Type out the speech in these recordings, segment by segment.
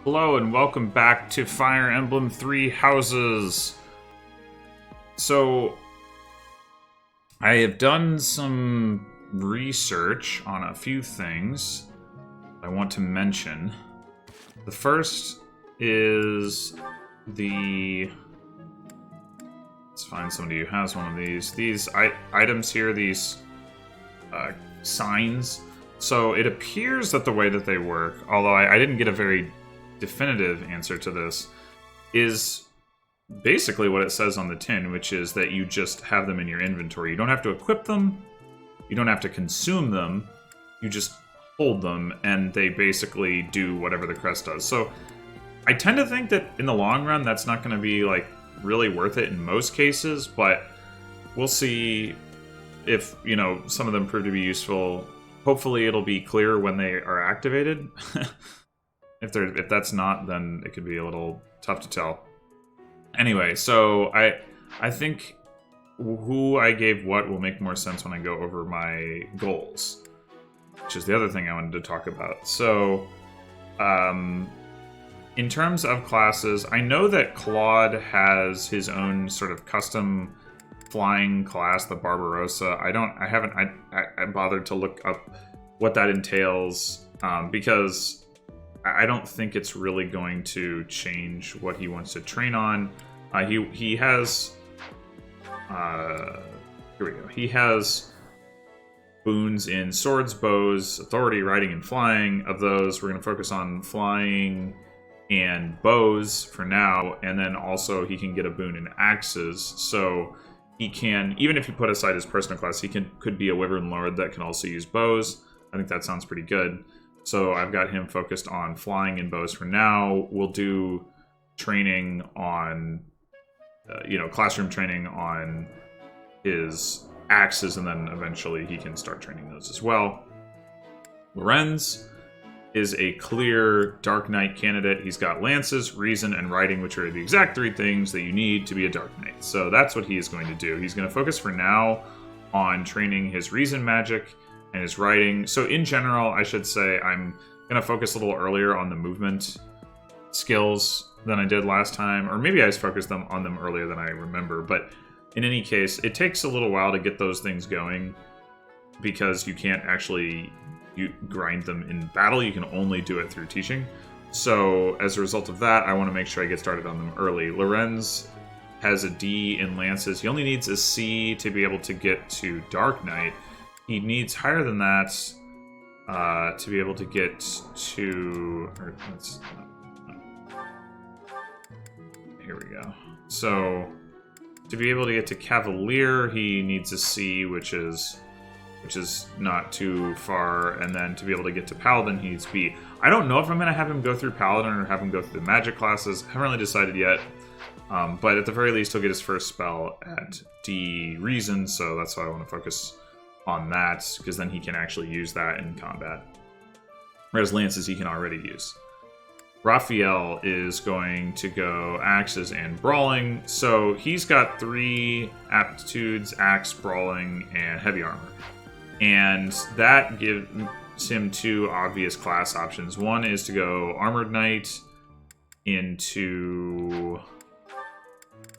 Hello and welcome back to Fire Emblem Three Houses. So, I have done some research on a few things I want to mention. The first is let's find somebody who has one of these. These items here, these signs. So it appears that the way that they work, although I didn't get a very definitive answer to this, is basically what it says on the tin, which is that you just have them in your inventory. You don't have to equip them, you don't have to consume them, you just hold them, and they basically do whatever the crest does. So I tend to think that in the long run, that's not going to be like really worth it in most cases, but we'll see if, you know, some of them prove to be useful. Hopefully it'll be clear when they are activated. If that's not, then it could be a little tough to tell. Anyway, so I think who I gave what will make more sense when I go over my goals, which is the other thing I wanted to talk about. So, in terms of classes, I know that Claude has his own sort of custom flying class, the Barbarossa. I haven't bothered to look up what that entails, because I don't think it's really going to change what he wants to train on. He has here we go. He has boons in swords, bows, authority, riding, and flying. Of those, we're going to focus on flying and bows for now, and then also he can get a boon in axes. So he can, even if you put aside his personal class, he could be a Wyvern Lord that can also use bows. I think that sounds pretty good. So I've got him focused on flying and bows for now. We'll do training on, classroom training on his axes, and then eventually he can start training those as well. Lorenz is a clear Dark Knight candidate. He's got lances, reason, and riding, which are the exact three things that you need to be a Dark Knight. So that's what he is going to do. He's going to focus for now on training his reason magic and his riding. So in general, I should say I'm going to focus a little earlier on the movement skills than I did last time, or maybe I just focused on them earlier than I remember. But in any case, it takes a little while to get those things going because you can't actually grind them in battle. You can only do it through teaching. So as a result of that, I want to make sure I get started on them early. Lorenz has a D in lances. He only needs a C to be able to get to Dark Knight. He needs higher than that to be able to get to... here we go. So, to be able to get to Cavalier, he needs a C, which is not too far. And then to be able to get to Paladin, he needs B. I don't know if I'm going to have him go through Paladin or have him go through the magic classes. Haven't really decided yet. But at the very least, he'll get his first spell at D Reason, so that's why I want to focus on that, because then he can actually use that in combat. Whereas lances he can already use. Raphael is going to go axes and brawling, so he's got 3 aptitudes: axe, brawling, and heavy armor. And that gives him 2 obvious class options. One is to go armored knight into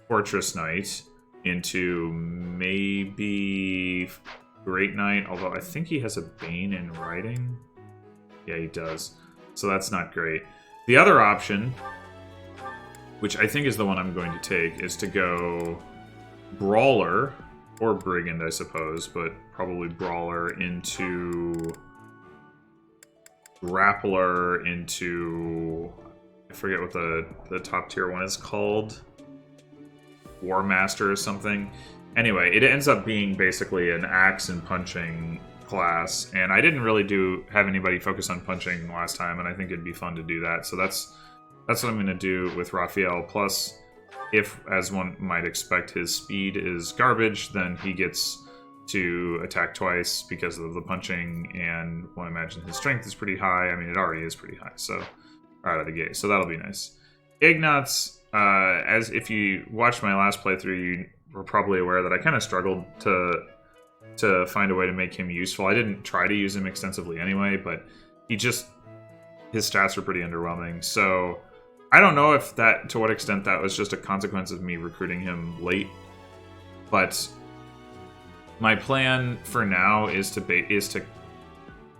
fortress knight into maybe Great Knight, although I think he has a Bane in riding. Yeah, he does. So that's not great. The other option, which I think is the one I'm going to take, is to go Brawler, or Brigand, I suppose, but probably Brawler into Grappler into... I forget what the top tier one is called. War Master or something. Anyway, it ends up being basically an axe and punching class, and I didn't really have anybody focus on punching last time, and I think it'd be fun to do that. So that's what I'm going to do with Raphael. Plus, if, as one might expect, his speed is garbage, then he gets to attack twice because of the punching, and one imagine his strength is pretty high. I mean, it already is pretty high, so right out of the gate. So that'll be nice. Ignatz, as if you watched my last playthrough, you were probably aware that I kind of struggled to find a way to make him useful. I didn't try to use him extensively anyway, but he just his stats were pretty underwhelming. So I don't know if that, to what extent that was just a consequence of me recruiting him late, but my plan for now is to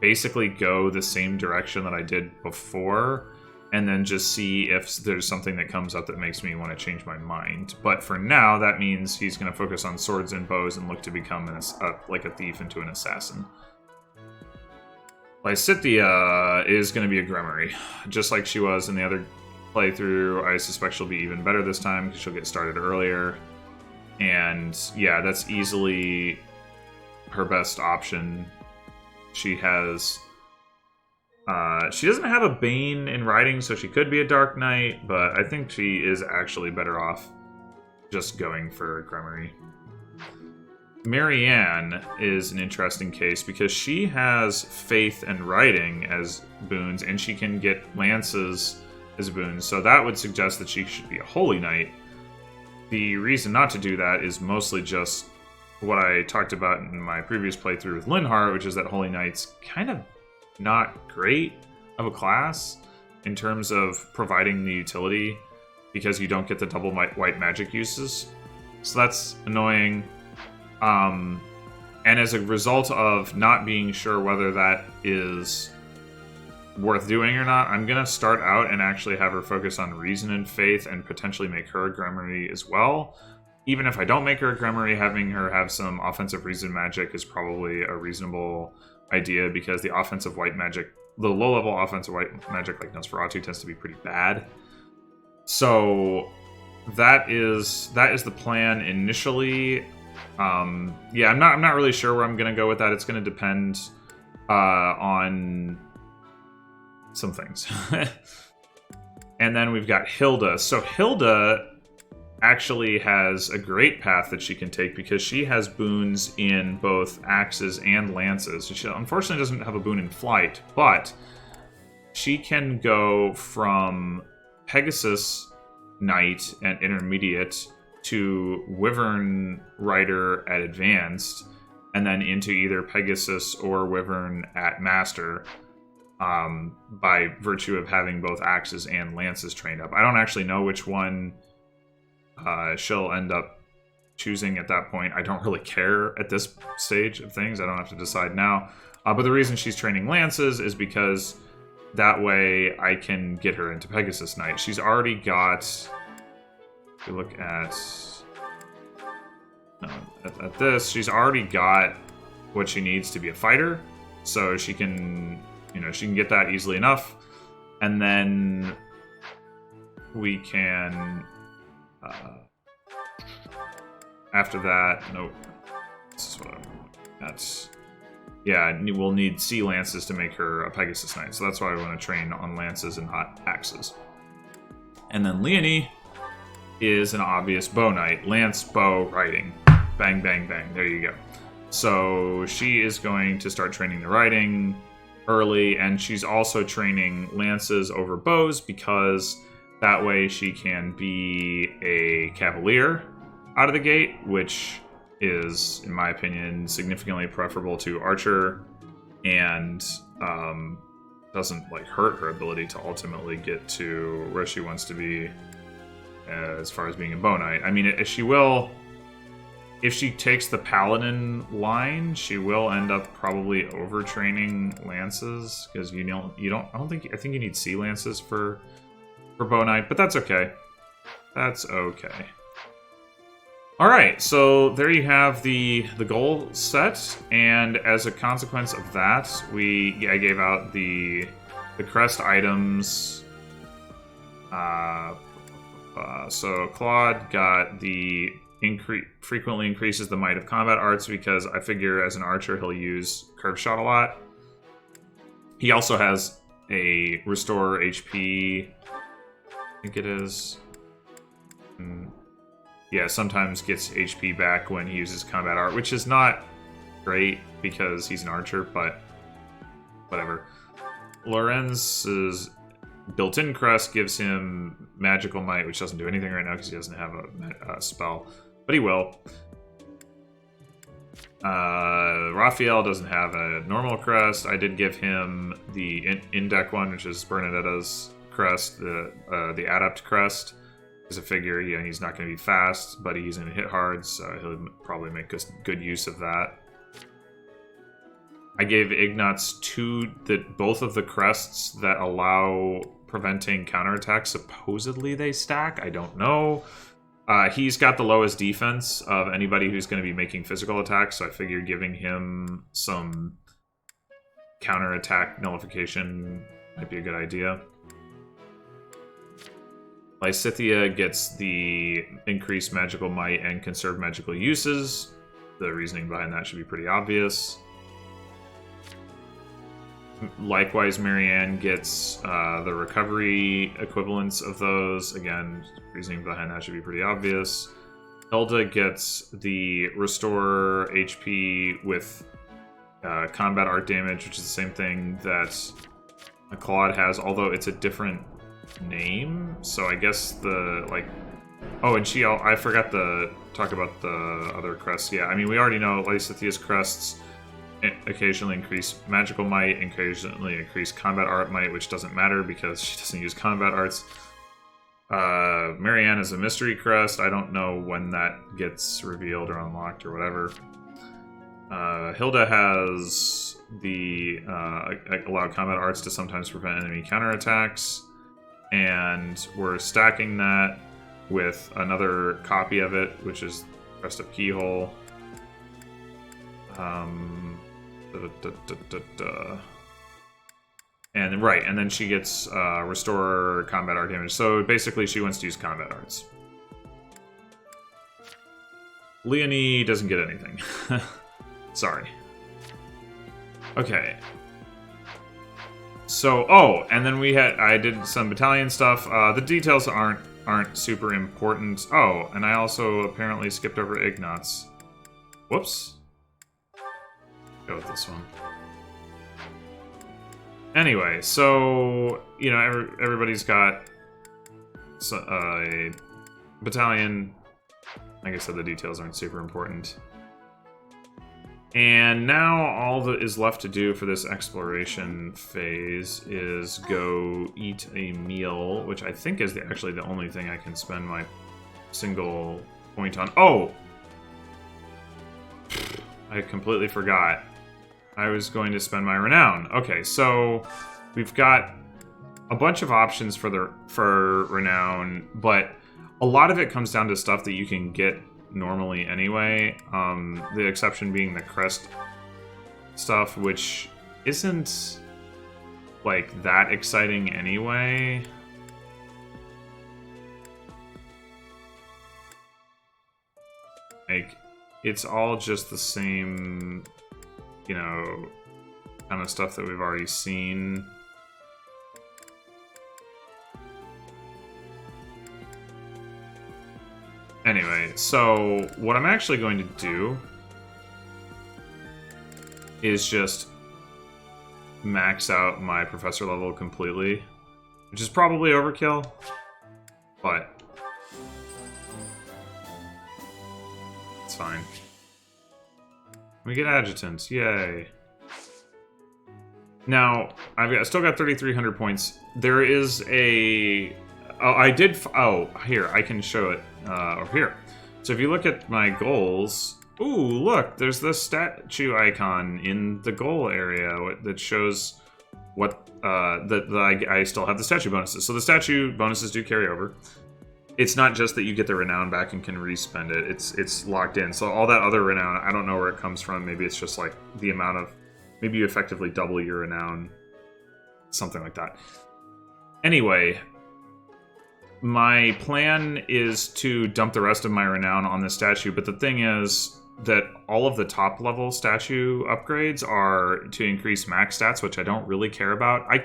basically go the same direction that I did before, and then just see if there's something that comes up that makes me want to change my mind. But for now, that means he's going to focus on swords and bows and look to become like a thief into an assassin. Lysithea is going to be a Grimoire, just like she was in the other playthrough. I suspect she'll be even better this time because she'll get started earlier. And yeah, that's easily her best option. She has... she doesn't have a Bane in riding, so she could be a Dark Knight, but I think she is actually better off just going for a Grimoire. Maryanne is an interesting case because she has Faith and Riding as boons, and she can get Lances as boons, so that would suggest that she should be a Holy Knight. The reason not to do that is mostly just what I talked about in my previous playthrough with Linhardt, which is that Holy Knight's kind of not great of a class in terms of providing the utility because you don't get the double white magic uses. So that's annoying. And as a result of not being sure whether that is worth doing or not, I'm going to start out and actually have her focus on Reason and Faith and potentially make her a Grimoire as well. Even if I don't make her a Grimoire, having her have some offensive Reason magic is probably a reasonable idea because the offensive white magic, the low-level offensive white magic like Nosferatu tends to be pretty bad. So that is the plan initially. Yeah, I'm not really sure where I'm going to go with that. It's going to depend on some things. And then we've got Hilda. So Hilda actually has a great path that she can take because she has boons in both axes and lances. She unfortunately doesn't have a boon in flight, but she can go from Pegasus Knight at intermediate to Wyvern Rider at advanced, and then into either Pegasus or Wyvern at master, by virtue of having both axes and lances trained up. I don't actually know which one she'll end up choosing at that point. I don't really care at this stage of things. I don't have to decide now. But the reason she's training lances is because that way I can get her into Pegasus Knight. She's already got... If you look at this, she's already got what she needs to be a fighter. So she can, she can get that easily enough. And then we can... after that, nope. This is what I want. That's... Yeah, we'll need sea lances to make her a Pegasus Knight. So that's why I want to train on lances and not axes. And then Leonie is an obvious bow knight. Lance, bow, riding. Bang, bang, bang. There you go. So she is going to start training the riding early, and she's also training lances over bows because that way she can be a cavalier out of the gate, which is, in my opinion, significantly preferable to archer, and doesn't hurt her ability to ultimately get to where she wants to be as far as being a bow knight. I mean, if she takes the paladin line, she will end up probably overtraining lances because I think you need sea lances for bow knight, but that's okay. That's okay. All right, so there you have the goal set, and as a consequence of that, I gave out the crest items. So Claude got the frequently increases the might of combat arts because I figure as an archer he'll use curve shot a lot. He also has a restore HP. I think it is. Yeah, sometimes gets HP back when he uses combat art, which is not great because he's an archer, but whatever. Lorenz's built-in crest gives him magical might, which doesn't do anything right now because he doesn't have a spell, but he will. Raphael doesn't have a normal crest. I did give him the in-deck one, which is Bernadetta's crest, the adept crest. As a figure, yeah, he's not going to be fast, but he's going to hit hard, so he'll probably make good use of that. I gave Ignatz both of the crests that allow preventing counterattacks. Supposedly they stack. I don't know. He's got the lowest defense of anybody who's going to be making physical attacks, so I figured giving him some counterattack nullification might be a good idea. Lysithea gets the increased magical might and conserved magical uses. The reasoning behind that should be pretty obvious. Likewise, Maryanne gets the recovery equivalents of those. Again, reasoning behind that should be pretty obvious. Hilda gets the restore HP with combat art damage, which is the same thing that Claude has, although it's a different name. So I guess oh, and I forgot to talk about the other crests. Yeah, I mean, we already know Lysithea's crests occasionally increase magical might, occasionally increase combat art might, which doesn't matter because she doesn't use combat arts. Maryanne is a mystery crest. I don't know when that gets revealed or unlocked or whatever. Hilda has the allow combat arts to sometimes prevent enemy counterattacks, and we're stacking that with another copy of it, which is Crest of Keyhole. And then she gets restore combat art damage. So basically, she wants to use combat arts. Leonie doesn't get anything. Sorry. Okay. So, and then I did some battalion stuff. The details aren't super important. Oh, and I also apparently skipped over Ignatz. Whoops. Go with this one. Anyway, so, you know, everybody's got a battalion. Like I said, the details aren't super important. And now all that is left to do for this exploration phase is go eat a meal, which I think is actually the only thing I can spend my single point on. Oh! I completely forgot. I was going to spend my renown. Okay, so we've got a bunch of options for renown, but a lot of it comes down to stuff that you can get normally anyway. The exception being the crest stuff, which isn't like that exciting anyway. Like, it's all just the same, you know, kind of stuff that we've already seen. Anyway, so what I'm actually going to do is just max out my professor level completely, which is probably overkill, but it's fine. We get adjutants, yay. Now, I've still got 3,300 points. There is a... here, I can show it over here. So if you look at my goals... Ooh, look, there's the statue icon in the goal area that shows what... that I still have the statue bonuses. So the statue bonuses do carry over. It's not just that you get the renown back and can respend it. It's locked in. So all that other renown, I don't know where it comes from. Maybe it's just like the amount of... Maybe you effectively double your renown. Something like that. Anyway, my plan is to dump the rest of my renown on the statue, but the thing is that all of the top level statue upgrades are to increase max stats, which I don't really care about. I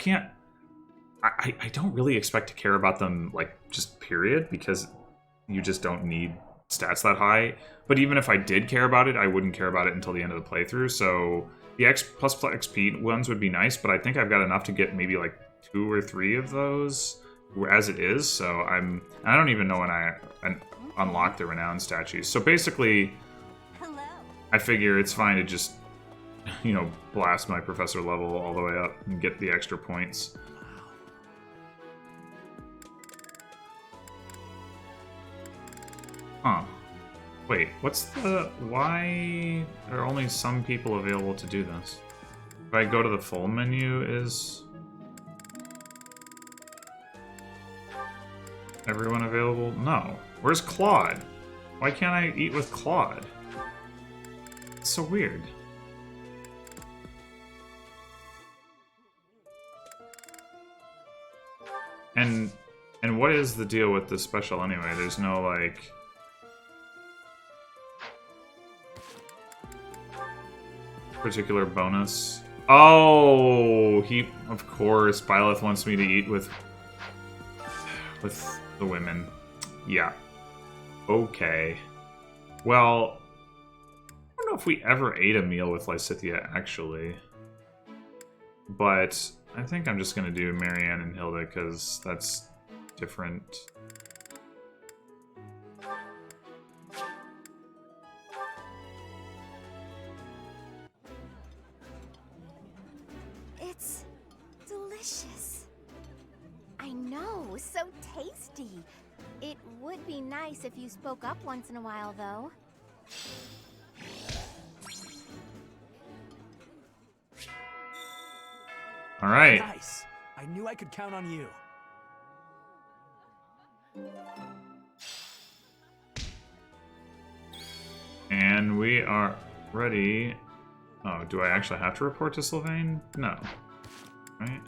don't really expect to care about them, like, just period, because you just don't need stats that high. But even if I did care about it, I wouldn't care about it until the end of the playthrough. So the X plus XP ones would be nice, but I think I've got enough to get maybe like 2 or 3 of those as it is. So I don't even know when I unlock the renown statues. So basically, I figure it's fine to just, you know, blast my professor level all the way up and get the extra points. Huh. Wait, what's the... Why are only some people available to do this? If I go to the full menu, is everyone available? No. Where's Claude? Why can't I eat with Claude? It's so weird. And what is the deal with this special anyway? There's no, like... particular bonus. Oh, he... Of course, Byleth wants me to eat with the women. Yeah. Okay. Well... I don't know if we ever ate a meal with Lysithea, actually. But I think I'm just going to do Maryanne and Hilda, because that's different. It's delicious. I know, so tasty. It would be nice if you spoke up once in a while, though. All right. Nice. I knew I could count on you. And we are ready. Oh, do I actually have to report to Sylvain? No. Right?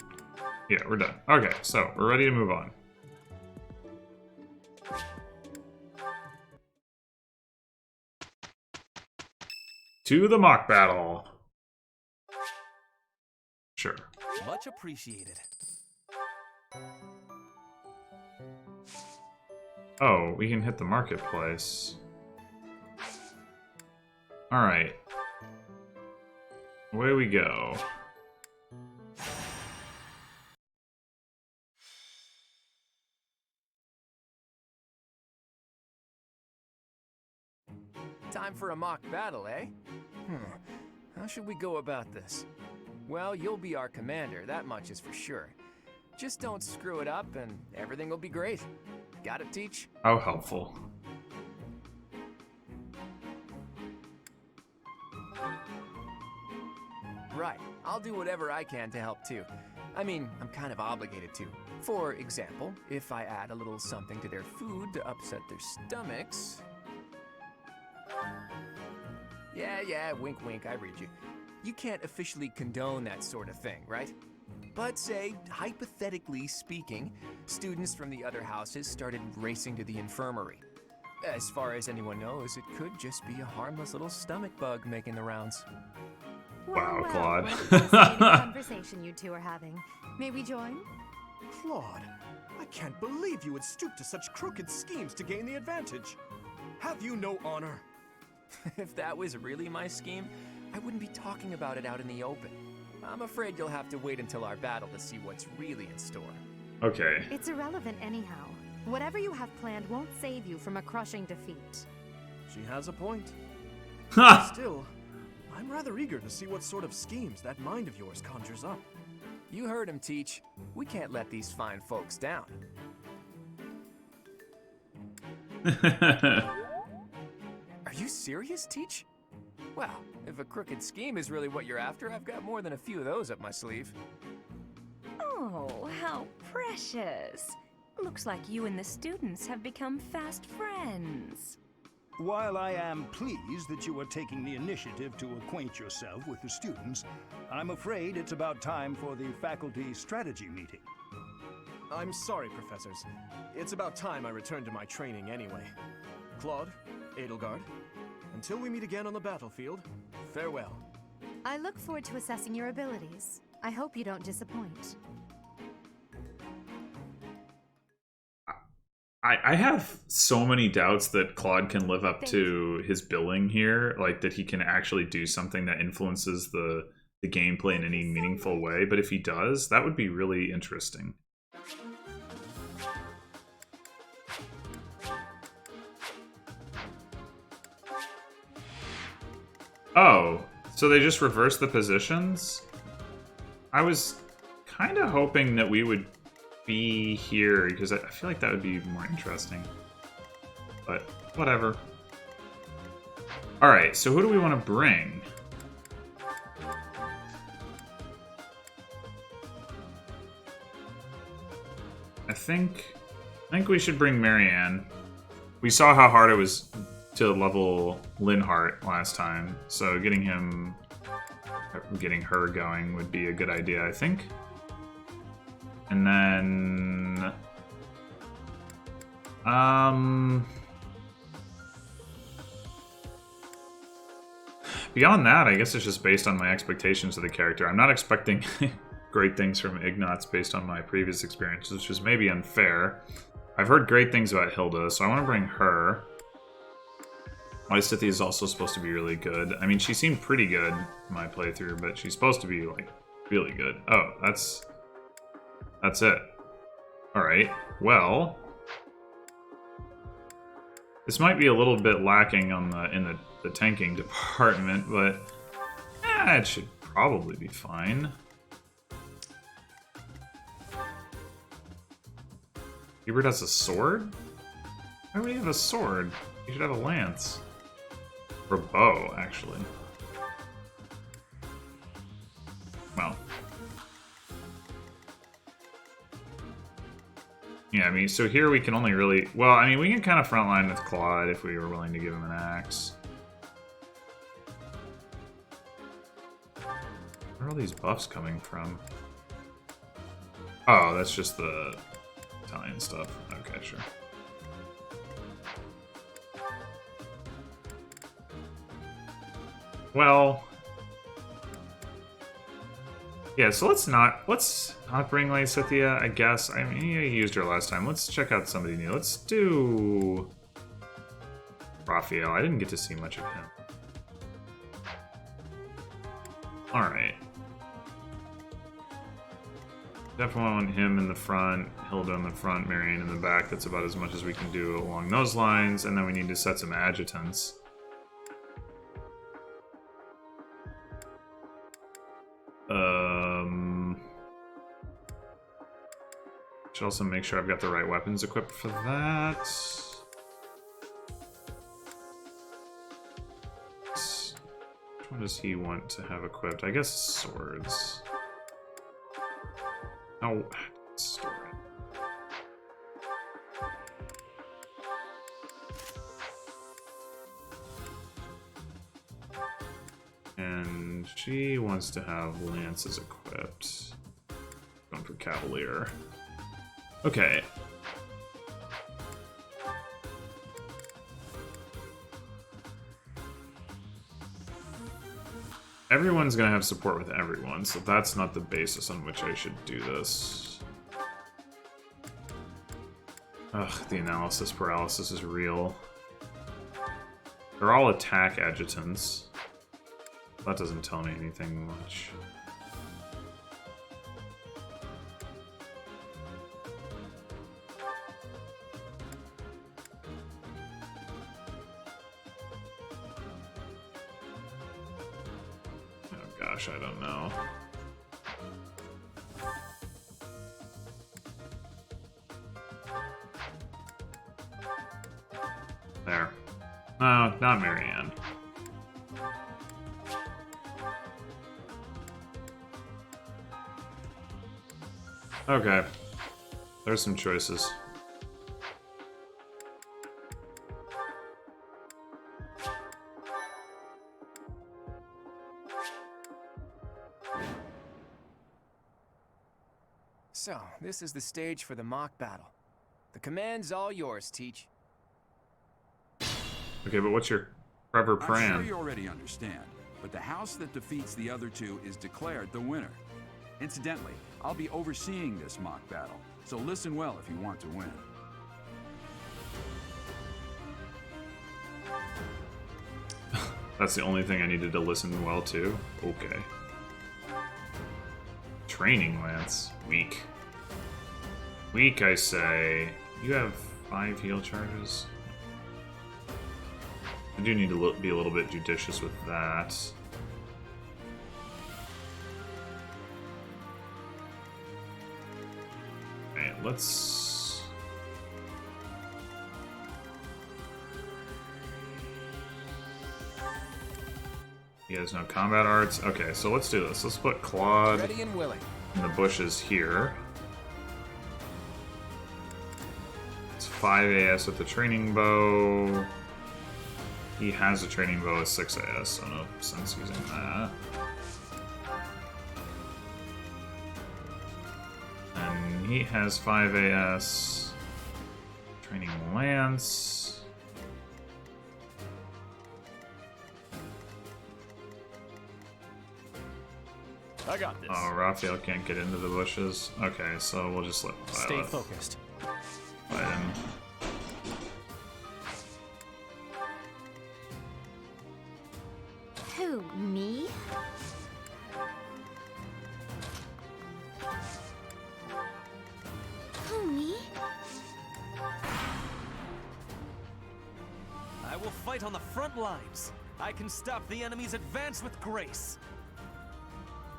Yeah, we're done. Okay, so we're ready to move on. To the mock battle. Sure. Much appreciated. Oh, we can hit the marketplace. Alright. Away we go. Time for a mock battle, eh? How should we go about this? Well, you'll be our commander, that much is for sure. Just don't screw it up and everything will be great. Got it, Teach? How helpful. Right. I'll do whatever I can to help too. I mean, I'm kind of obligated to. For example, if I add a little something to their food to upset their stomachs... Yeah, wink wink, I read you. You can't officially condone that sort of thing, right? But say, hypothetically speaking, students from the other houses started racing to the infirmary. As far as anyone knows, it could just be a harmless little stomach bug making the rounds. Wow, Claude. What a fascinating conversation you two are having. May we join? Claude, I can't believe you would stoop to such crooked schemes to gain the advantage. Have you no honor? If that was really my scheme, I wouldn't be talking about it out in the open. I'm afraid you'll have to wait until our battle to see what's really in store. Okay. It's irrelevant anyhow. Whatever you have planned won't save you from a crushing defeat. She has a point. Ha! Still, I'm rather eager to see what sort of schemes that mind of yours conjures up. You heard him, Teach. We can't let these fine folks down. Are you serious, Teach? Well, if a crooked scheme is really what you're after, I've got more than a few of those up my sleeve. Oh, how precious. Looks like you and the students have become fast friends. While I am pleased that you are taking the initiative to acquaint yourself with the students, I'm afraid it's about time for the faculty strategy meeting. I'm sorry, professors. It's about time I returned to my training anyway. Claude, Edelgard, until we meet again on the battlefield, farewell. I look forward to assessing your abilities. I hope you don't disappoint. I have so many doubts that Claude can live up to his billing here, like that he can actually do something that influences the gameplay in any meaningful way. But if he does, that would be really interesting. So they just reversed the positions? I was kind of hoping that we would be here, because I feel like that would be more interesting. But, whatever. Alright, so who do we want to bring? I think we should bring Maryanne. We saw how hard it was to level Linhardt last time, so getting her going would be a good idea, I think. And then beyond that, I guess it's just based on my expectations of the character. I'm not expecting great things from Ignatz based on my previous experiences, which is maybe unfair. I've heard great things about Hilda, so I want to bring her. Lysithea is also supposed to be really good. I mean, she seemed pretty good in my playthrough, but she's supposed to be, like, really good. Oh, that's it. Alright, well, this might be a little bit lacking on in the tanking department, but it should probably be fine. Hubert has a sword? Why would he have a sword? He should have a lance. Or a bow, actually. Well. Yeah, I mean, so here we can only really... Well, I mean, we can kind of frontline with Claude if we were willing to give him an axe. Where are all these buffs coming from? Oh, that's just the Italian stuff. Okay, sure. Well... Yeah, so let's not bring Lysithea, I guess. I mean, you used her last time. Let's check out somebody new. Let's do... Raphael. I didn't get to see much of him. Alright. Definitely want him in the front, Hilda in the front, Maryanne in the back. That's about as much as we can do along those lines. And then we need to set some adjutants. Should also make sure I've got the right weapons equipped for that. Which one does he want to have equipped? I guess swords. Oh, store it. And she wants to have lances equipped. Going for Cavalier. Okay. Everyone's gonna have support with everyone, so that's not the basis on which I should do this. Ugh, the analysis paralysis is real. They're all attack adjutants. That doesn't tell me anything much. I don't know. There. No, not Maryanne. Okay. There's some choices. So, this is the stage for the mock battle. The command's all yours, Teach. Okay, but what's your Trevor plan? I'm sure you already understand, but the house that defeats the other two is declared the winner. Incidentally, I'll be overseeing this mock battle, so listen well if you want to win. That's the only thing I needed to listen well to? Okay. Training Lance. Weak. Weak, I say. You have 5 heal charges. I do need to be a little bit judicious with that. let's... You guys know combat arts? Okay, so let's do this. Let's put Claude Ready and willing. in the bushes here. It's 5 AS with the training bow. He has a training bow with 6 AS, so no sense using that. And he has 5 AS. Training lance. I got this. Oh, Raphael can't get into the bushes. Okay, so we'll just let Stay Violet focused. fight him. Who, me? Who, me? I will fight on the front lines. I can stop the enemy's advance with grace.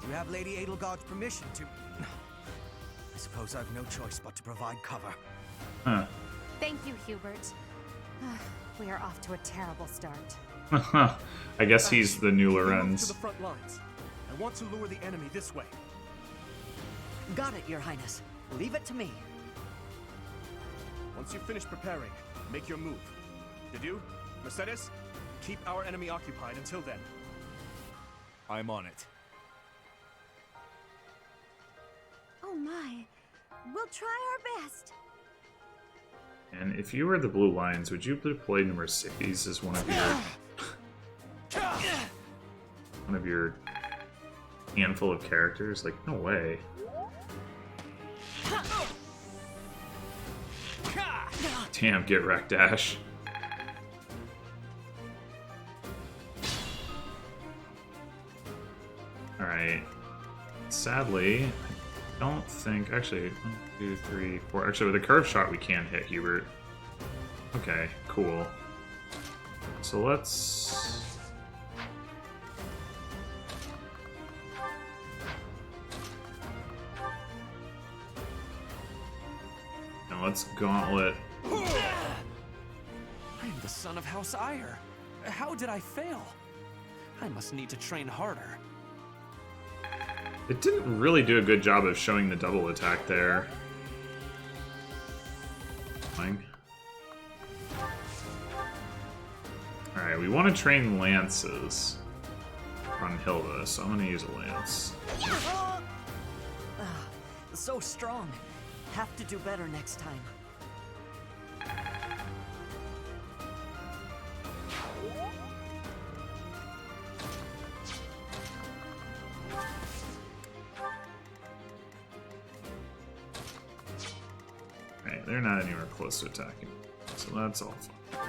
You have Lady Edelgard's permission to... I suppose I've no choice but to provide cover. Huh. Thank you, Hubert. We are off to a terrible start. I guess he's the new Move to Lorenz. the front lines. I want to lure the enemy this way. Got it, Your Highness. Leave it to me. Once you finish preparing, make your move. Did you, Mercedes? Keep our enemy occupied until then. I'm on it. Oh my. We'll try our best. And if you were the Blue Lions, would you deploy the Mercedes as one of your handful of characters? Like, no way. Damn, get wrecked, Ash. Alright. Sadly, I don't think... Actually, 1, 2, 3, 4... Actually, with a curve shot, we can hit Hubert. Okay, cool. So let's... Now let's gauntlet. I am the son of House Ire. How did I fail? I must need to train harder. It didn't really do a good job of showing the double attack there. Alright, we want to train lances on Hilda, so I'm going to use a lance. So strong. Have to do better next time. Right, they're not anywhere close to attacking, so that's all fine.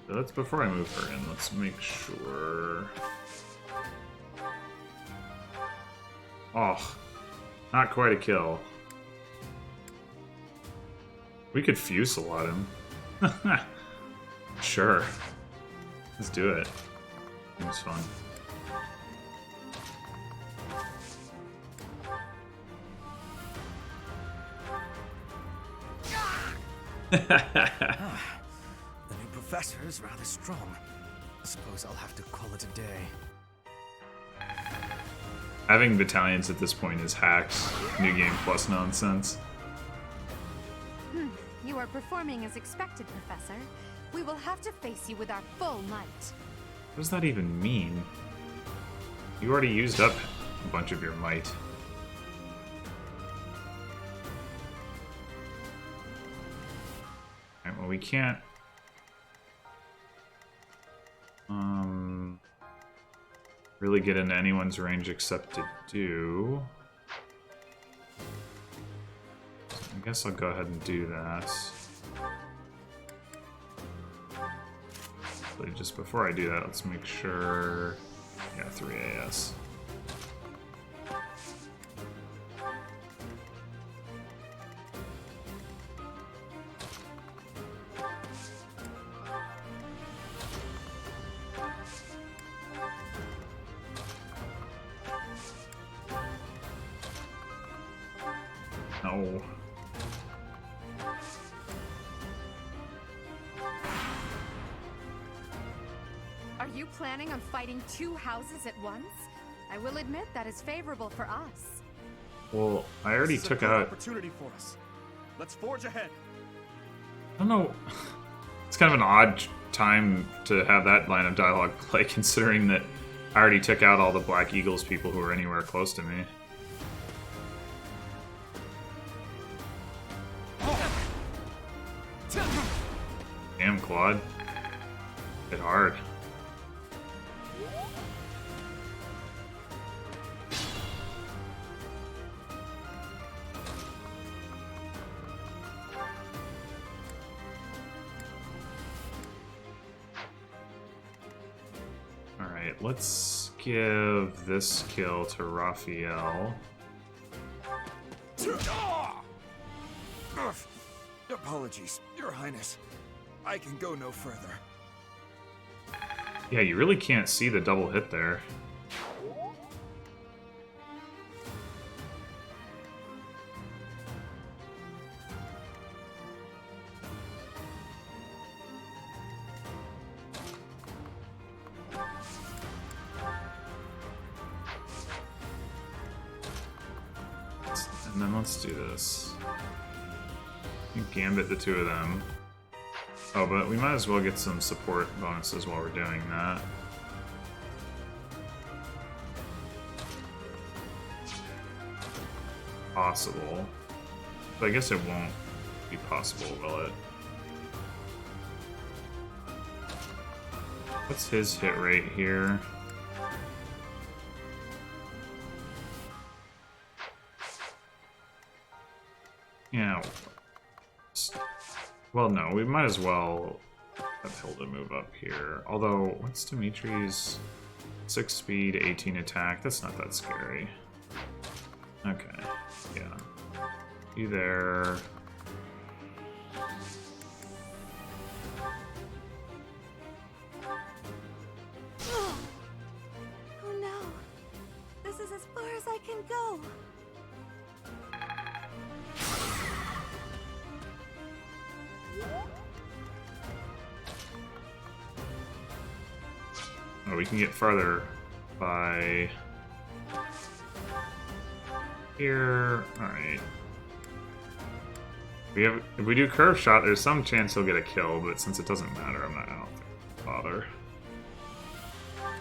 So that's before I move her in. Let's make sure. Oh, not quite a kill. We could Fusillade him. Sure. Let's do it. Seems fun. The new professor is rather strong. I suppose I'll have to call it a day. Having battalions at this point is hacked. New game plus nonsense. You are performing as expected, Professor. We will have to face you with our full might. What does that even mean? You already used up a bunch of your might. Alright, well we can't... really get into anyone's range except to do... I guess I'll go ahead and do that. But just before I do that, let's make sure... Yeah, 3 AS. No. Are you planning on fighting 2 houses at once? I will admit that is favorable for us. Well, I already This is a took good out... opportunity for us. Let's forge ahead. I don't know. It's kind of an odd time to have that line of dialogue play, considering that I already took out all the Black Eagles people who were anywhere close to me. Damn, Claude. Hit hard. Alright, let's give this kill to Raphael. Apologies, Your Highness. I can go no further. Yeah, you really can't see the double hit there. And then let's do this. You gambit the 2 of them. Oh, but we might as well get some support bonuses while we're doing that. Possible. But I guess it won't be possible, will it? What's his hit rate here? Yeah. Well, no, we might as well have Hilda move up here. Although, what's Dimitri's 6 speed, 18 attack? That's not that scary. Okay, yeah. You there. Oh no. This is as far as I can go. Oh, we can get farther by here. Alright. If we do curve shot, there's some chance he'll get a kill, but since it doesn't matter, I don't think I'll bother.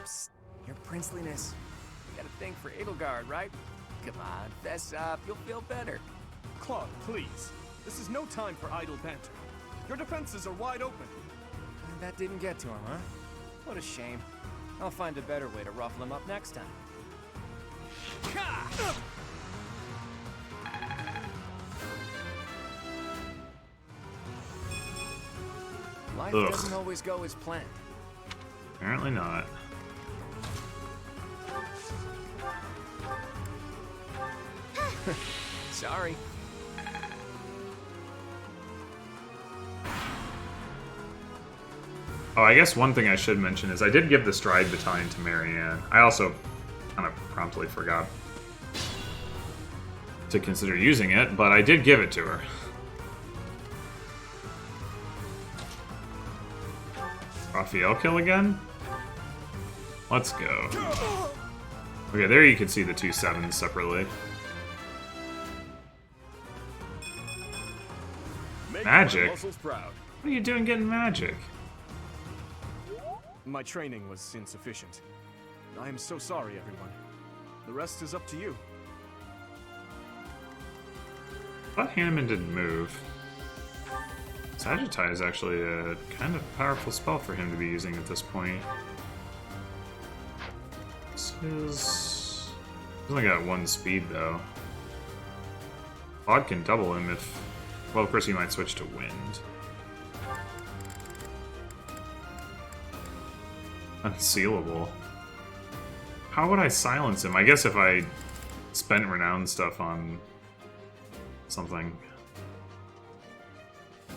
Psst, your princeliness. You got a thing for Edelgard, right? Come on, fess up. You'll feel better. Claude, please. This is no time for idle banter. Your defenses are wide open. That didn't get to him, huh? What a shame. I'll find a better way to ruffle him up next time. Life doesn't always go as planned. Apparently not. Sorry. Oh, I guess one thing I should mention is I did give the Stride Battalion to Maryanne. I also kind of promptly forgot to consider using it, but I did give it to her. Raphael kill again? Let's go. Okay, there you can see the 2 7s separately. Magic? What are you doing getting magic? My training was insufficient. I am so sorry, everyone. The rest is up to you. I thought Hanneman didn't move. Sagittai is actually a kind of powerful spell for him to be using at this point. This is... He's only got 1 speed, though. Claude can double him if... Well, of course he might switch to wind. Unsealable. How would I silence him? I guess if I spent renown stuff on something.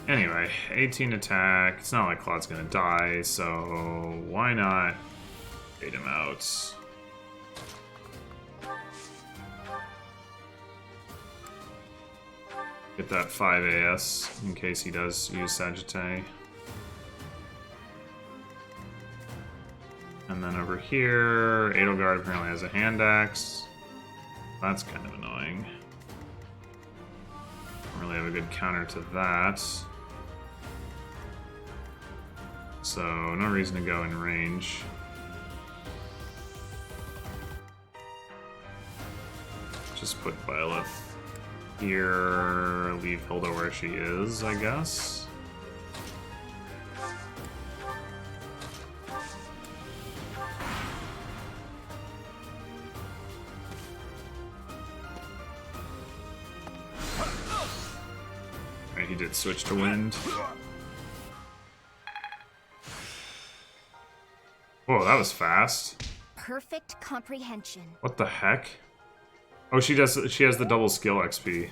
Anyway, 18 attack. It's not like Claude's gonna die, so why not bait him out? Get that 5 AS in case he does use Sagittae. And then over here, Edelgard apparently has a hand axe. That's kind of annoying. Don't really have a good counter to that. So, no reason to go in range. Just put Byleth here, leave Hilda where she is, I guess. Right, he did switch to wind. Whoa, that was fast. Perfect comprehension. What the heck? Oh, she has the double skill XP.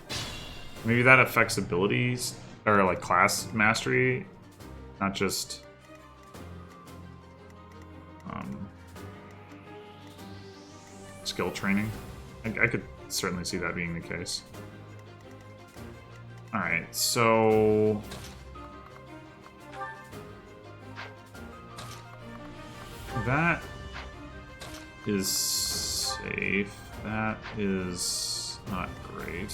Maybe that affects abilities or like class mastery, not just skill training. I could certainly see that being the case. All right, so that is safe. That is not great.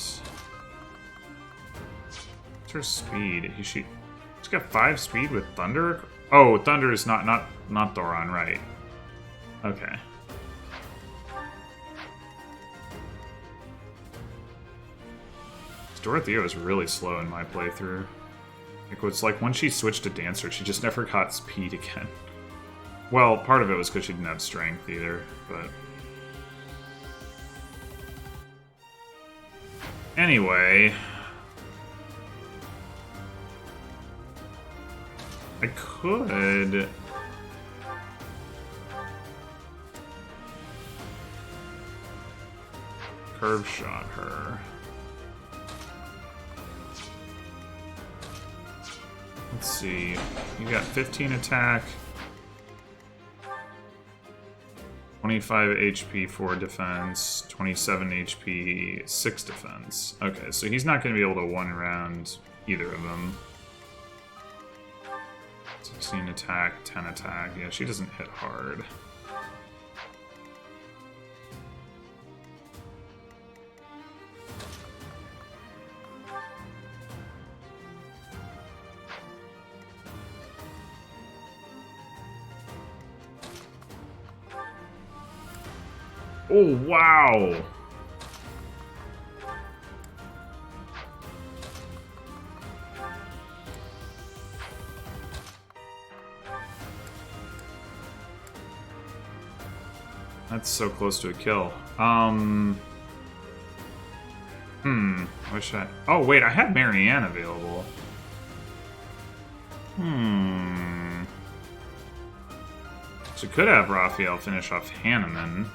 What's her speed? She's got 5 speed with Thunder? Oh, Thunder is not Thoron, right. Okay. Dorothea was really slow in my playthrough. It's like when she switched to Dancer, she just never got speed again. Well, part of it was because she didn't have strength either, but... Anyway... I could... curve shot her. Let's see. You got 15 attack, 25 HP, 4 defense, 27 HP, 6 defense. Okay, so he's not going to be able to one-round either of them. 16 attack, 10 attack. Yeah, she doesn't hit hard. Oh, wow! That's so close to a kill. Wish I... Oh, wait, I had Maryanne available. So could have Raphael finish off Hanneman.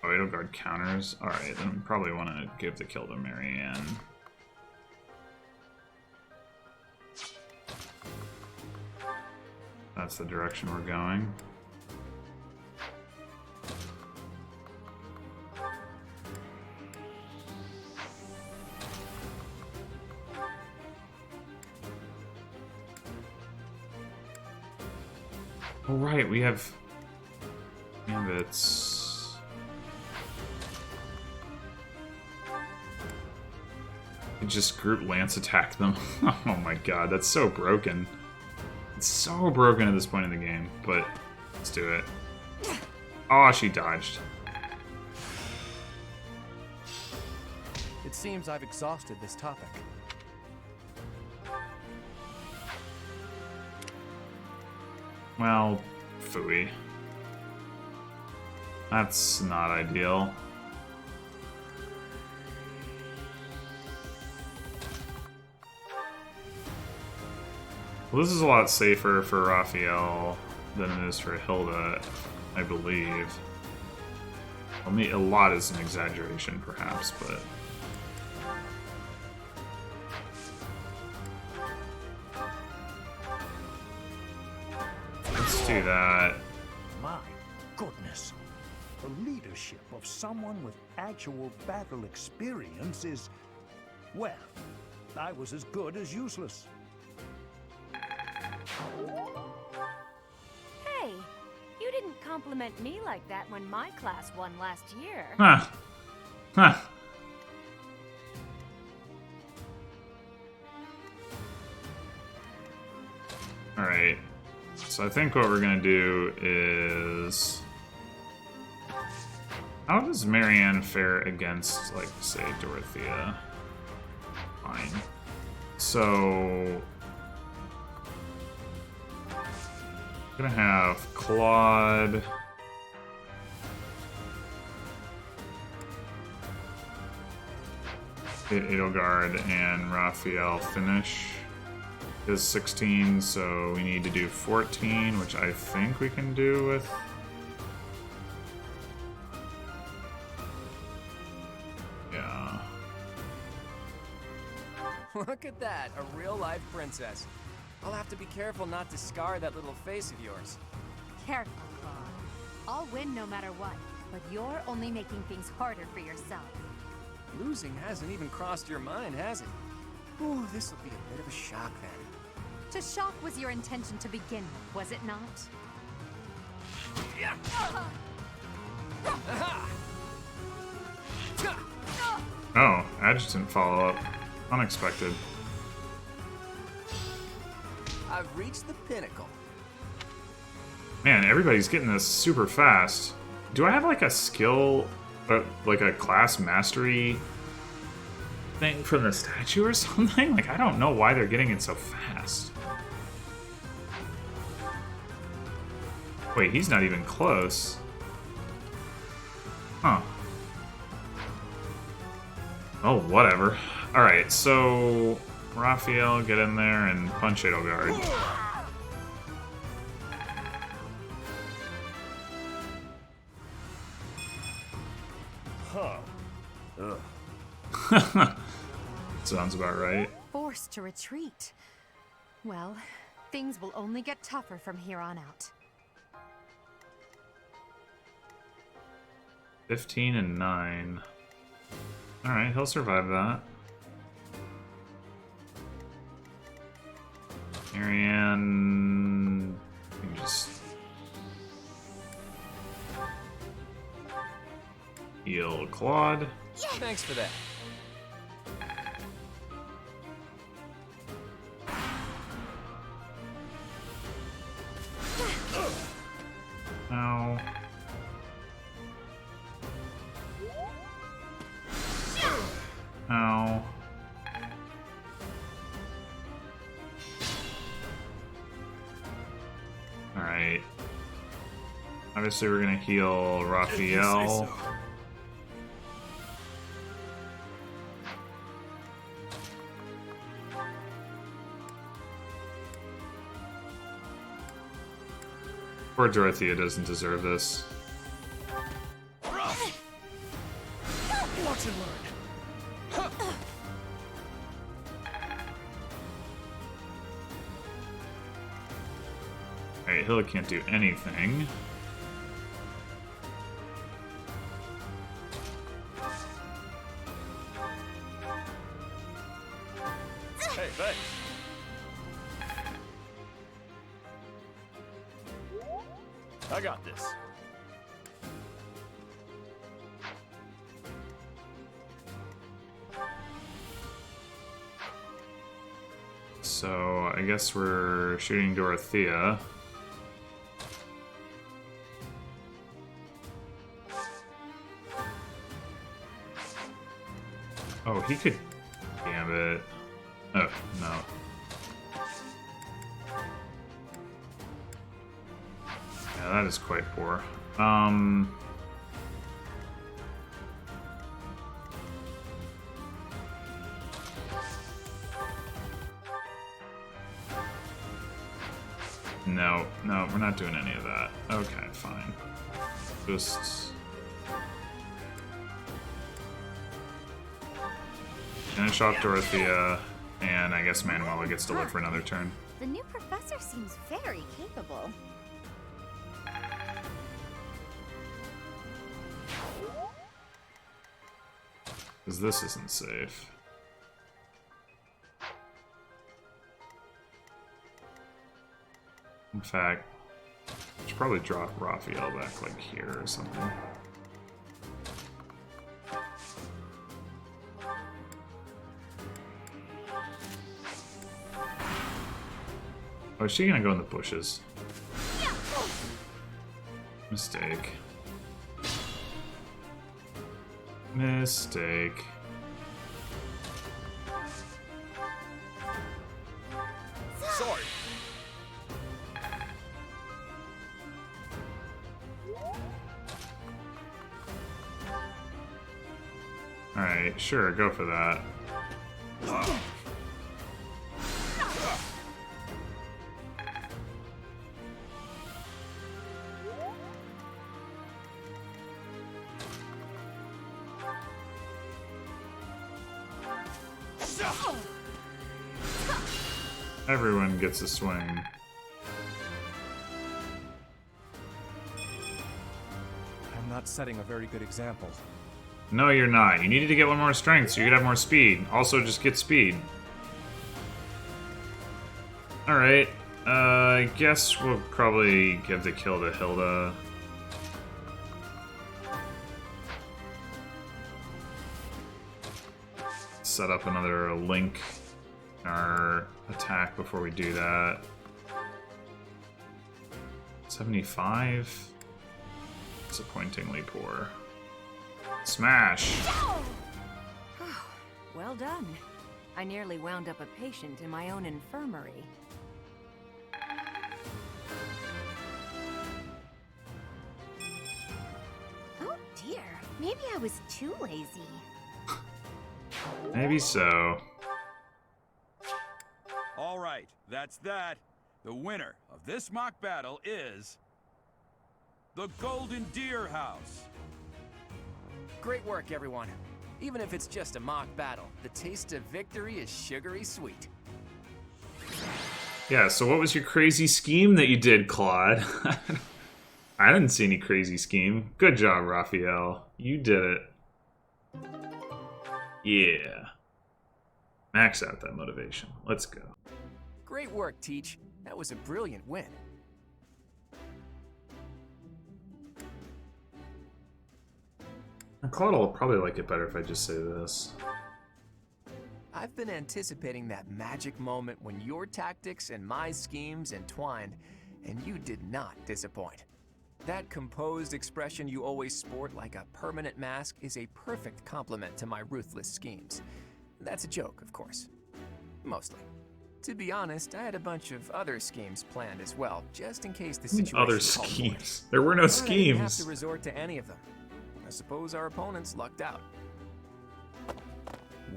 Oh, Edelgard counters. Alright, then we probably want to give the kill to Maryanne. That's the direction we're going. Oh, right, we have Gambits. You just group lance attack them. Oh my god, that's so broken. It's so broken at this point in the game, but let's do it. Oh, she dodged. It seems I've exhausted this topic. Well, phooey. That's not ideal. Well, this is a lot safer for Raphael than it is for Hilda, I believe. I mean, a lot is an exaggeration, perhaps, but... Let's do that. My goodness. The leader leadership of someone with actual battle experience is, well, I was as good as useless. Hey, you didn't compliment me like that when my class won last year. Huh. Huh. Alright. So I think what we're gonna do is... How does Maryanne fare against, like, say, Dorothea? Fine. So... I'm gonna have Claude... Edelgard and Raphael finish. Is 16, so we need to do 14, which I think we can do with... Yeah. Look at that, a real-life princess. I'll have to be careful not to scar that little face of yours. Careful, Claude. I'll win no matter what, but you're only making things harder for yourself. Losing hasn't even crossed your mind, has it? Ooh, this will be a bit of a shock then. To shock was your intention to begin with, was it not? Oh, adjutant follow-up. Unexpected. I've reached the pinnacle. Man, everybody's getting this super fast. Do I have like a skill, like a class mastery thing from the statue or something? Like, I don't know why they're getting it so fast. Wait, he's not even close. Huh. Oh, whatever. Alright, so... Raphael, get in there and punch Edelgard. Huh. Ugh. Sounds about right. Forced to retreat. Well, things will only get tougher from here on out. 15 and 9. Alright, he'll survive that. Maryanne... You can just... heal Claude. Thanks for that. Ow. Ow. Alright. Obviously we're gonna heal Raphael. Poor Dorothea doesn't deserve this. Watch and learn. Alright, Hilla can't do anything. Hey, thanks. I got this. So, I guess we're shooting Dorothea. Oh, he could... Damn it. Oh, no. Yeah, that is quite poor. No, no, we're not doing any of that. Okay, fine. Just... finish off Dorothea, and I guess Manuela gets to live for another turn. The new professor seems very capable. Because this isn't safe. In fact, I should probably drop Raphael back like here or something. Oh, is she gonna go in the bushes? Mistake. Mistake. Sorry. Alright, sure, go for that. Everyone gets a swing. I'm not setting a very good example. No, you're not. You needed to get one more strength so you could have more speed. Also, just get speed. Alright. I guess we'll probably give the kill to Hilda. Set up another link in our attack before we do that. 75? Disappointingly poor. Smash! Well done. I nearly wound up a patient in my own infirmary. Oh dear, maybe I was too lazy. Maybe so. All right, that's that. The winner of this mock battle is the Golden Deer House. Great work, everyone. Even if it's just a mock battle, the taste of victory is sugary sweet. Yeah, so what was your crazy scheme that you did, Claude? I didn't see any crazy scheme. Good job, Raphael. You did it. Yeah. Max out that motivation. Let's go. Great work, Teach. That was a brilliant win. And Claude will probably like it better if I just say this. I've been anticipating that magic moment when your tactics and my schemes entwined, and you did not disappoint. That composed expression you always sport like a permanent mask is a perfect complement to my ruthless schemes. That's a joke, of course. Mostly. To be honest, I had a bunch of other schemes planned as well, just in case the situation Other called for it. schemes. There were no But I didn't have schemes. to resort to any of them. I suppose our opponents lucked out.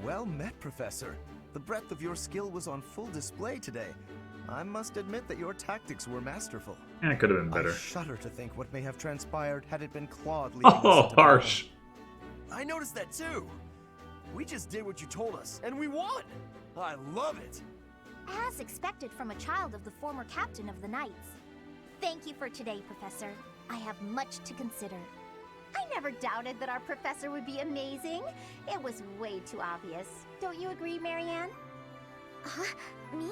Well met, Professor. The breadth of your skill was on full display today. I must admit that your tactics were masterful. Yeah, it could have been better. I shudder to think what may have transpired had it been Claude leading us Oh, into harsh. I noticed that too. We just did what you told us, and we won. I love it. As expected from a child of the former captain of the Knights. Thank you for today, Professor. I have much to consider. I never doubted that our professor would be amazing. It was way too obvious. Don't you agree, Maryanne? Huh? Me?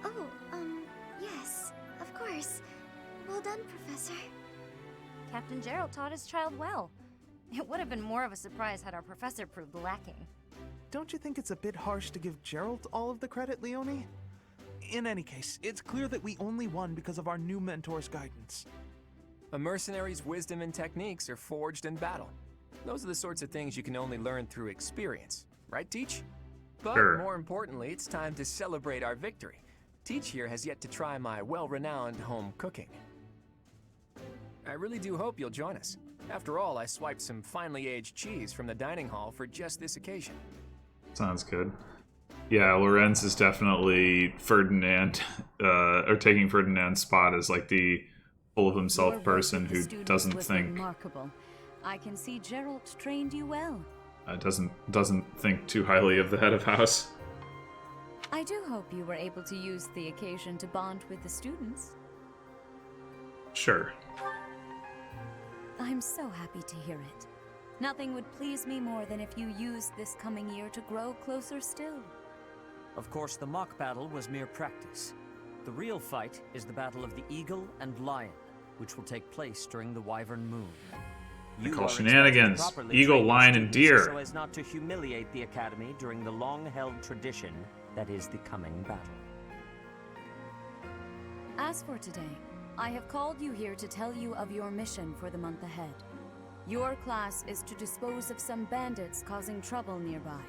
Oh, yes, of course. Well done, Professor. Captain Gerald taught his child well. It would have been more of a surprise had our professor proved lacking. Don't you think it's a bit harsh to give Gerald all of the credit, Leonie? In any case, it's clear that we only won because of our new mentor's guidance. A mercenary's wisdom and techniques are forged in battle. Those are the sorts of things you can only learn through experience, right, Teach? But Sure. more importantly, it's time to celebrate our victory. Teach here has yet to try my well-renowned home cooking. I really do hope you'll join us. After all, I swiped some finely aged cheese from the dining hall for just this occasion. Sounds good. Yeah, Lorenz is definitely Ferdinand, or taking Ferdinand's spot as like the full of himself Your work person with the who students doesn't was think, remarkable. I can see Gerald trained you well. doesn't think too highly of the head of house. I do hope you were able to use the occasion to bond with the students. Sure. I'm so happy to hear it. Nothing would please me more than if you used this coming year to grow closer still. Of course, the mock battle was mere practice. The real fight is the battle of the Eagle and Lion, which will take place during the Wyvern Moon. I call shenanigans. Eagle, lion, and deer. So as not to humiliate the Academy during the long-held tradition that is the coming battle. As for today, I have called you here to tell you of your mission for the month ahead. Your class is to dispose of some bandits causing trouble nearby.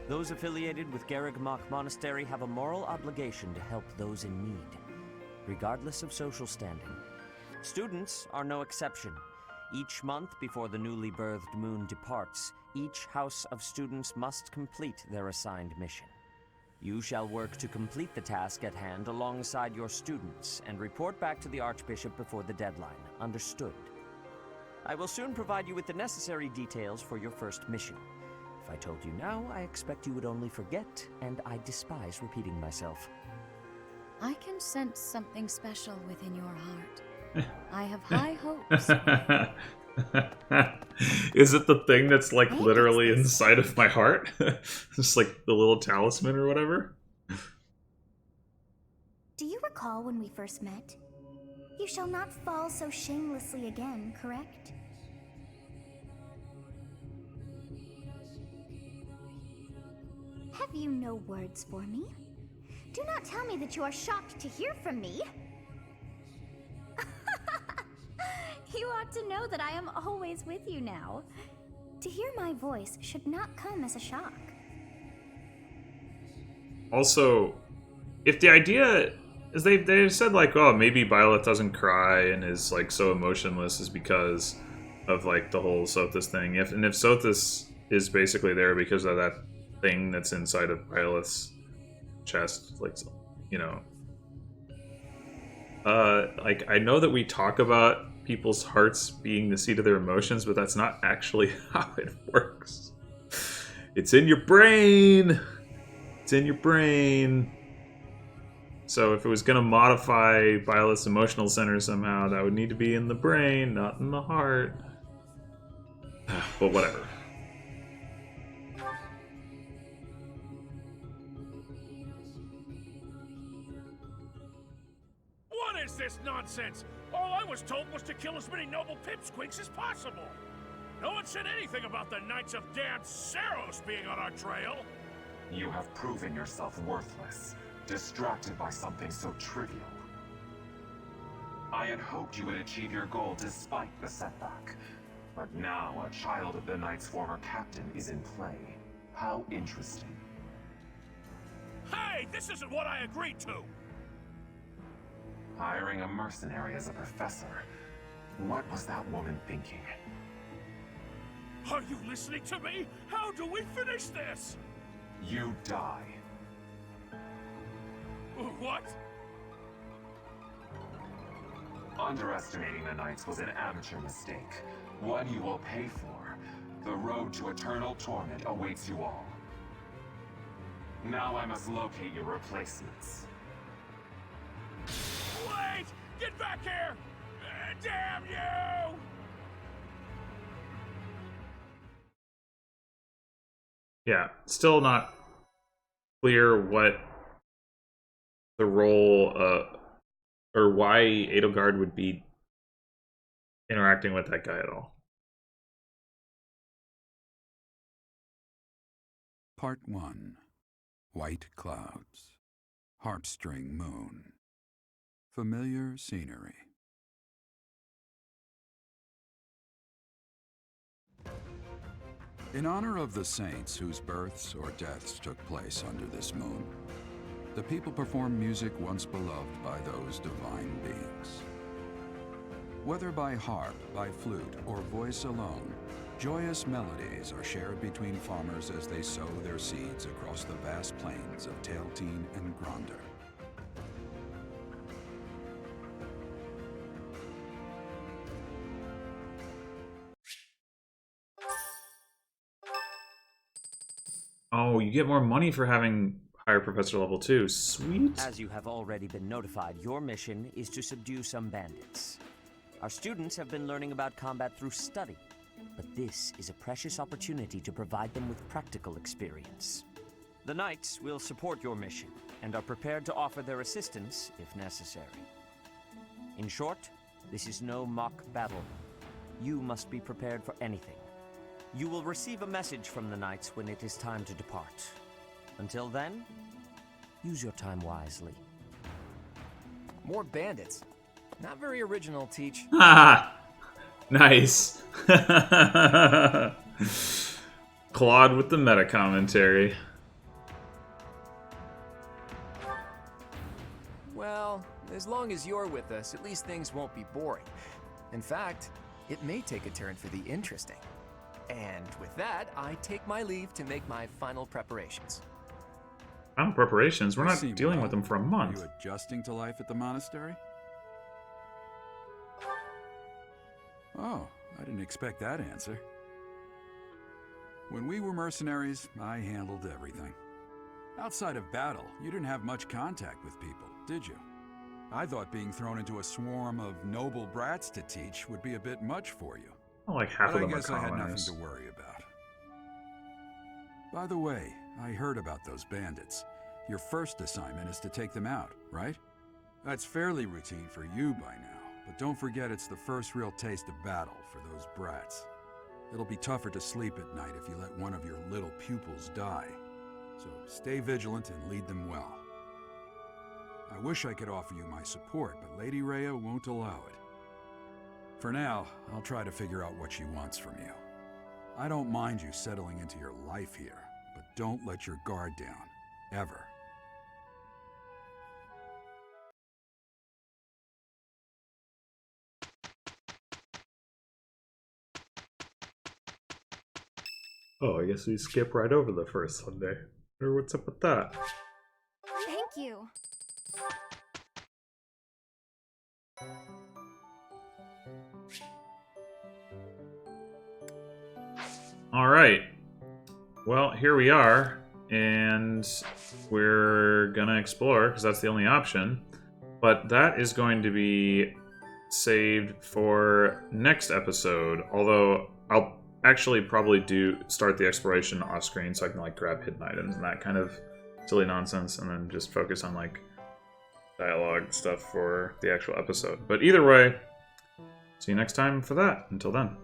Those affiliated with Garreg-Mach Monastery have a moral obligation to help those in need, regardless of social standing. Students are no exception. Each month before the newly birthed moon departs, each house of students must complete their assigned mission. You shall work to complete the task at hand alongside your students and report back to the Archbishop before the deadline. Understood? I will soon provide you with the necessary details for your first mission. If I told you now, I expect you would only forget, and I despise repeating myself. I can sense something special within your heart. I have high hopes. Is it the thing that's like literally inside of my heart? Just like the little talisman or whatever? Do you recall when we first met? You shall not fall so shamelessly again, correct? Have you no words for me? Do not tell me that you are shocked to hear from me. You ought to know that I am always with you now. To hear my voice should not come as a shock. Also, if the idea is they said like, oh, maybe Violet doesn't cry and is like so emotionless is because of like the whole Sothis thing. If Sothis is basically there because of that thing that's inside of Violet's chest, like, you know, like I know that we talk about people's hearts being the seat of their emotions, but that's not actually how it works. It's in your brain. It's in your brain. So if it was going to modify Violet's emotional center somehow, that would need to be in the brain, not in the heart. But whatever. What is this nonsense? All I was told was to kill as many noble pipsqueaks as possible. No one said anything about the Knights of Damn Saros being on our trail. You have proven yourself worthless, distracted by something so trivial. I had hoped you would achieve your goal despite the setback. But now a child of the Knight's former captain is in play. How interesting. Hey, this isn't what I agreed to! Hiring a mercenary as a professor. What was that woman thinking? Are you listening to me? How do we finish this? You die. What? Underestimating the Knights was an amateur mistake. One you will pay for. The road to eternal torment awaits you all. Now I must locate your replacements. Wait! Get back here! Damn you! Yeah, still not clear what the role or why Edelgard would be interacting with that guy at all. Part 1. White Clouds. Heartstring Moon. Familiar scenery. In honor of the saints whose births or deaths took place under this moon, the people perform music once beloved by those divine beings. Whether by harp, by flute, or voice alone, joyous melodies are shared between farmers as they sow their seeds across the vast plains of Tailteen and Gronder. Oh, you get more money for having higher professor level 2. Sweet. As you have already been notified, your mission is to subdue some bandits. Our students have been learning about combat through study, but this is a precious opportunity to provide them with practical experience. The Knights will support your mission and are prepared to offer their assistance if necessary. In short, this is no mock battle. You must be prepared for anything. You will receive a message from the Knights when it is time to depart. Until then, use your time wisely. More bandits. Not very original, Teach. Ha! Nice. Claude with the meta commentary. Well, as long as you're with us, at least things won't be boring. In fact, it may take a turn for the interesting. And with that, I take my leave to make my final preparations. Final preparations? We're not Seem dealing well. with them for a Are month. you adjusting to life at the monastery? Oh, I didn't expect that answer. When we were mercenaries, I handled everything. Outside of battle, you didn't have much contact with people, did you? I thought being thrown into a swarm of noble brats to teach would be a bit much for you. Well, like half but of them I guess are I had commoners. nothing to worry about. By the way, I heard about those bandits. Your first assignment is to take them out, right? That's fairly routine for you by now, but don't forget it's the first real taste of battle for those brats. It'll be tougher to sleep at night if you let one of your little pupils die. So stay vigilant and lead them well. I wish I could offer you my support, but Lady Rhea won't allow it. For now, I'll try to figure out what she wants from you. I don't mind you settling into your life here, but don't let your guard down, ever. Oh, I guess we skip right over the first Sunday. Or what's up with that? Thank you. Alright. Well, here we are. And we're gonna explore, because that's the only option. But that is going to be saved for next episode. Although, I'll actually probably start the exploration off screen so I can like grab hidden items and that kind of silly nonsense, and then just focus on like dialogue stuff for the actual episode. But either way, see you next time for that. Until then.